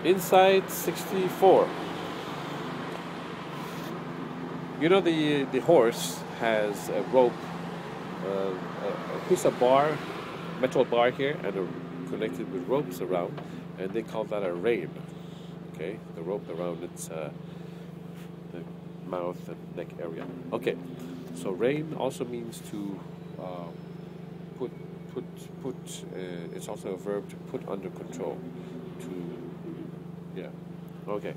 Inside 64. You know, the horse has a rope, a piece of bar, metal bar here, and connected with ropes around, and they call that a rein. Okay, the rope around its the mouth and neck area. Okay, so rein also means to put. It's also a verb to put under control. Yeah. Okay.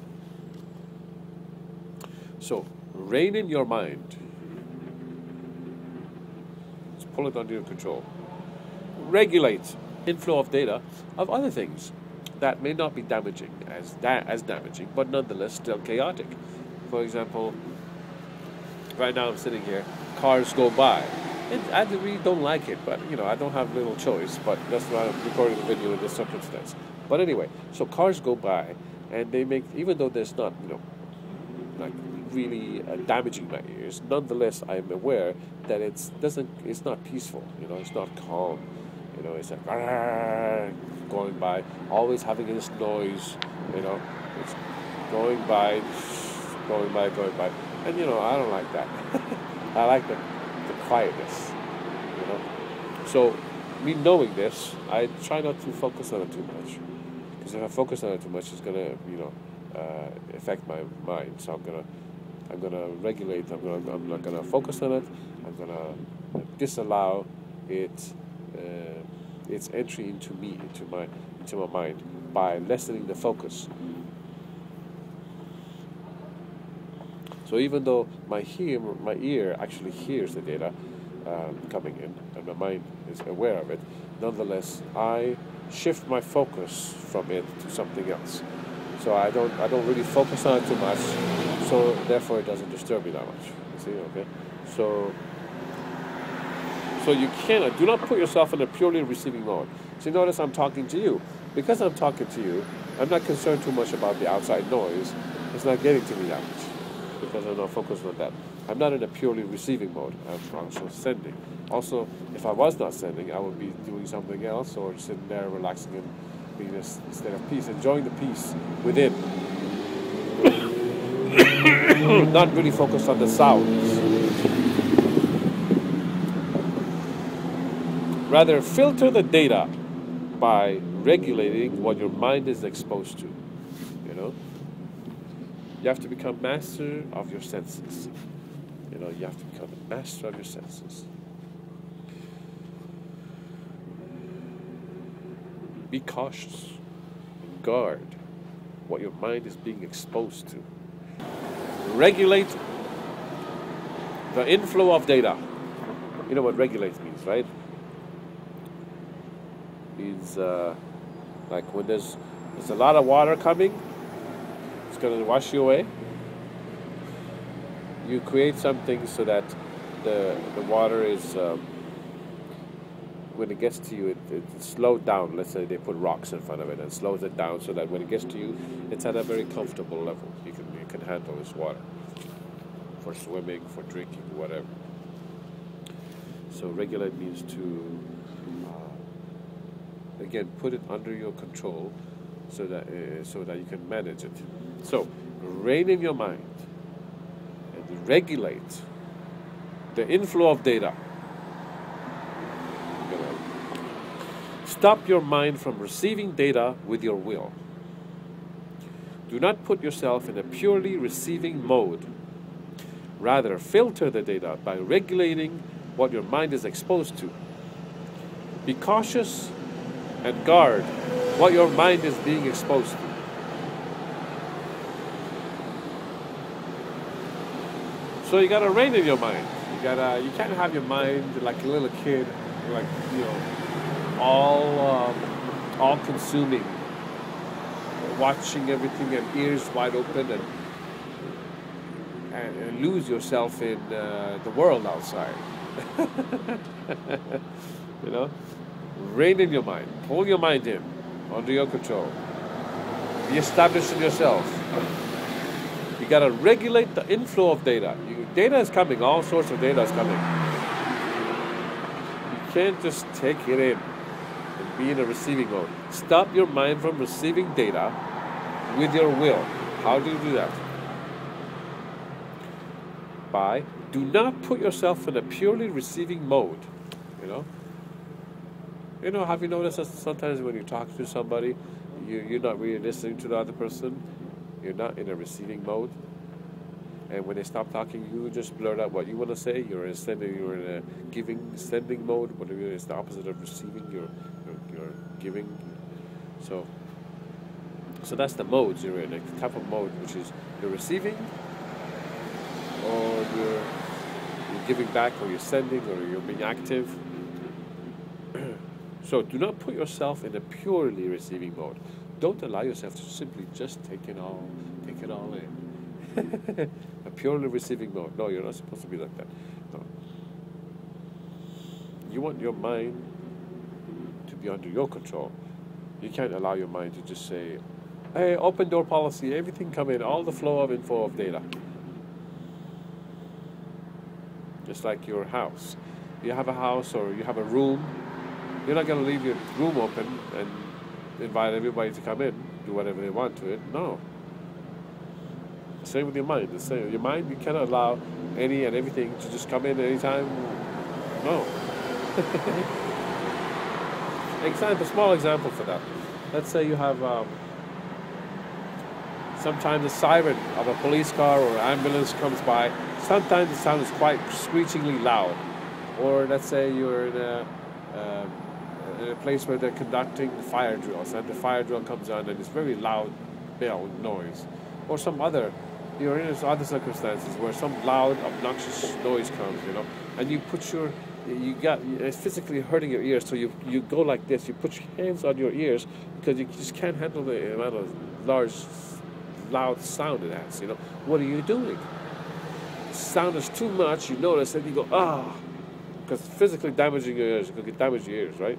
So rein in your mind. Just pull it under your control. Regulate inflow of data of other things that may not be damaging as damaging, but nonetheless still chaotic. For example, right now I'm sitting here, cars go by. I really don't like it, but you know, I don't have little choice, but that's why I'm recording the video in this circumstance. But anyway, so cars go by, and they make, even though there's not, you know, like really damaging my ears, nonetheless I'm aware that it's not peaceful, you know, it's not calm, you know, it's like going by, always having this noise, you know, it's going by, and you know, I don't like that. I like the quietness, you know. So, me knowing this, I try not to focus on it too much, because if I focus on it too much, it's gonna, you know, affect my mind. So I'm gonna regulate. I'm not gonna focus on it. I'm gonna disallow its entry into my mind by lessening the focus. So even though my ear actually hears the data coming in, and my mind is aware of it, nonetheless, I shift my focus from it to something else. So I don't really focus on it too much. So therefore, it doesn't disturb me that much. You see, okay? So you cannot, do not put yourself in a purely receiving mode. So notice I'm talking to you. Because I'm talking to you, I'm not concerned too much about the outside noise. It's not getting to me that much, because I'm not focused on that. I'm not in a purely receiving mode. I'm also sending. Also, if I was not sending, I would be doing something else, or sitting there relaxing and being a state of peace, enjoying the peace within. Not really focused on the sounds. Rather, filter the data by regulating what your mind is exposed to. You know? You have to become master of your senses. You know, you have to become a master of your senses. Be cautious. Guard what your mind is being exposed to. Regulate the inflow of data. You know what regulate means, right? Means like when there's a lot of water coming, it's going to wash you away. You create something so that the water is, when it gets to you, it's slowed down. Let's say they put rocks in front of it and slows it down so that when it gets to you, it's at a very comfortable level. You can handle this water for swimming, for drinking, whatever. So regulate means to, again, put it under your control so that you can manage it. So rein in your mind and regulate the inflow of data. Stop your mind from receiving data with your will. Do not put yourself in a purely receiving mode. Rather, filter the data by regulating what your mind is exposed to. Be cautious and guard what your mind is being exposed to. So you gotta rein in your mind. You can't have your mind like a little kid, like, you know, all consuming, watching everything and ears wide open, and lose yourself in the world outside. You know, rein in your mind, pull your mind in, under your control. Be established in yourself. You gotta regulate the inflow of data. Data is coming, all sorts of data is coming. You can't just take it in and be in a receiving mode. Stop your mind from receiving data with your will. How do you do that? By do not put yourself in a purely receiving mode. Have you noticed that sometimes when you talk to somebody, you're not really listening to the other person? You're not in a receiving mode. And when they stop talking, you just blurt out what you want to say. You're in a sending mode. Whatever is the opposite of receiving. You're giving. So that's the modes you're in. A type of mode which is you're receiving, or you're giving back, or you're sending, or you're being active. So do not put yourself in a purely receiving mode. Don't allow yourself to simply just take it all in. A purely receiving mode. No, you're not supposed to be like that. No. You want your mind to be under your control. You can't allow your mind to just say, hey, open door policy, everything come in, all the flow of info of data. Just like your house. You have a house or you have a room. You're not going to leave your room open and invite everybody to come in, do whatever they want to it. No. Same with your mind. The same. Your mind, you cannot allow any and everything to just come in anytime. No. Small example for that. Let's say you have sometimes the siren of a police car or ambulance comes by. Sometimes the sound is quite screechingly loud. Or let's say you're in a place where they're conducting the fire drills, and the fire drill comes on and it's very loud bell noise. Or you're in other circumstances where some loud, obnoxious noise comes, and it's physically hurting your ears, so you go like this, you put your hands on your ears because you just can't handle the amount of large, loud sound it has, What are you doing? The sound is too much, you notice, and you go, because physically damaging your ears, you can damage your ears, right?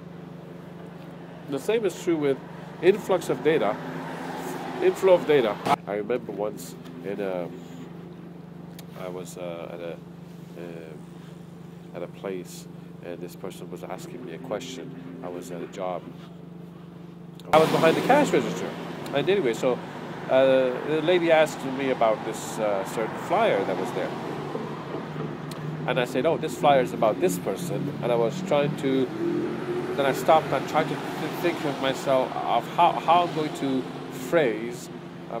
The same is true with inflow of data. I remember once I was at a place, and this person was asking me a question. I was at a job. I was behind the cash register, and anyway, so the lady asked me about this certain flyer that was there, and I said, "Oh, this flyer is about this person," and I was trying to. Then I stopped and tried to think of myself of how I'm going to phrase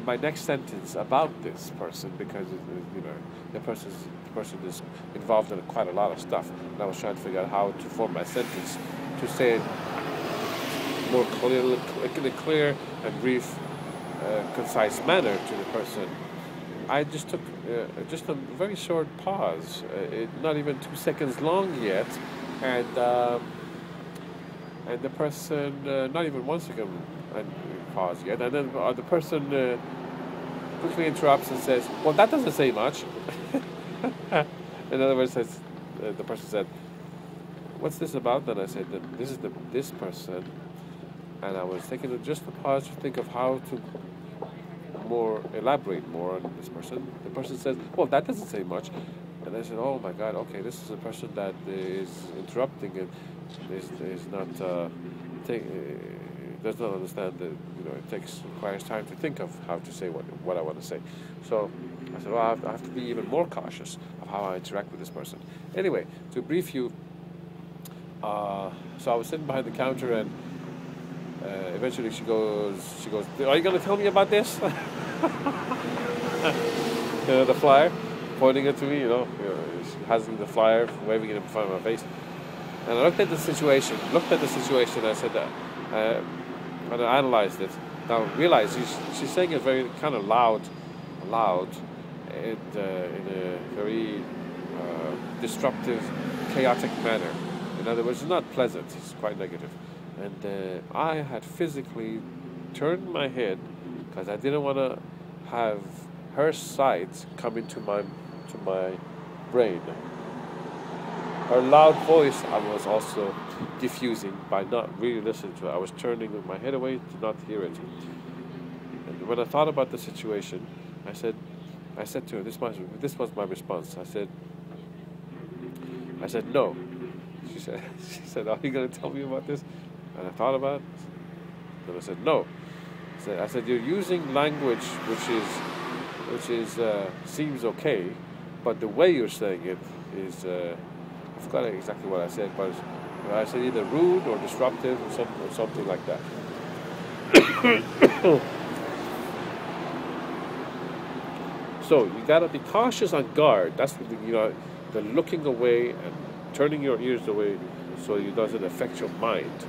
my next sentence about this person, because the person is involved in quite a lot of stuff, and I was trying to figure out how to form my sentence to say it more clearly, in a clear and brief, concise manner to the person. I just took just a very short pause, not even 2 seconds long yet, and the person, not even 1 second pause yet, and then the person quickly interrupts and says, "Well, that doesn't say much." In other words, the person said, "What's this about?" Then I said that this is this person, and I was taking just a pause to think of how to elaborate more on this person. The person says, "Well, that doesn't say much." And I said, "Oh my God, okay, this is a person that is interrupting and is not does not understand that requires time to think of how to say what I want to say." So I said, "Well, I have to be even more cautious of how I interact with this person." Anyway, to brief you, so I was sitting behind the counter, and eventually she goes, "Are you going to tell me about this?" The flyer, pointing it to me, she has the flyer, waving it in front of my face. And I looked at the situation, I said that, and I analyzed it. Now I realized she's saying it very kind of loud, and in a very disruptive, chaotic manner. In other words, it's not pleasant, it's quite negative. And I had physically turned my head because I didn't want to have her sight come into my brain. Her loud voice I was also diffusing by not really listening to it. I was turning my head away to not hear it. And when I thought about the situation, I said to her, this was my response. I said no. She said, "Are you going to tell me about this?" And I thought about it. Then I said no. I said you're using language which is seems okay, but the way you're saying it is I forgot exactly what I said, but I said either rude or disruptive or something like that. So you gotta be cautious on guard. That's the looking away and turning your ears away so it doesn't affect your mind.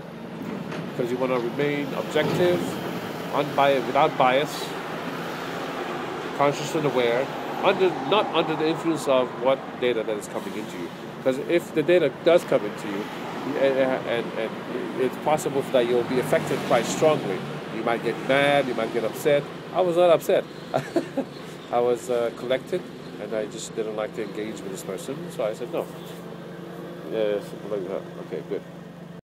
Because you want to remain objective, unbiased, without bias, conscious and aware, not under the influence of what data that is coming into you. Because if the data does come into you, and it's possible that you'll be affected quite strongly. You might get mad, you might get upset. I was not upset. I was collected, and I just didn't like to engage with this person, so I said no. Yeah, something like that. Okay, good.